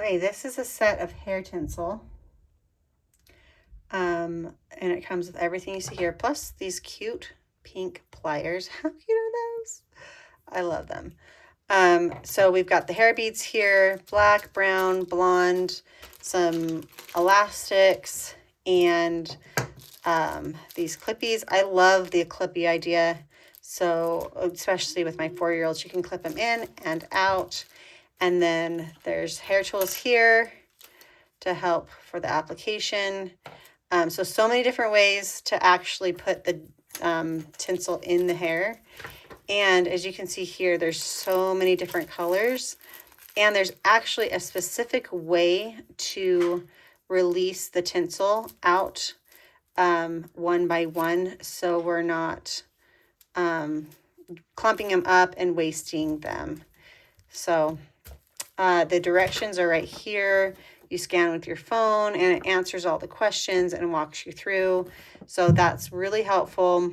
Okay, this is a set of hair tinsel. And it comes with everything you see here, plus these cute pink pliers. How cute are those? I love them. So we've got the hair beads here, black, brown, blonde, some elastics, and these clippies. I love the clippy idea. So especially with my 4-year-olds, you can clip them in and out. And then there's hair tools here to help for the application. So many different ways to actually put the tinsel in the hair. And as you can see here, there's so many different colors. And there's actually a specific way to release the tinsel out one by one, so we're not clumping them up and wasting them. So the directions are right here. You scan with your phone and it answers all the questions and walks you through. So that's really helpful.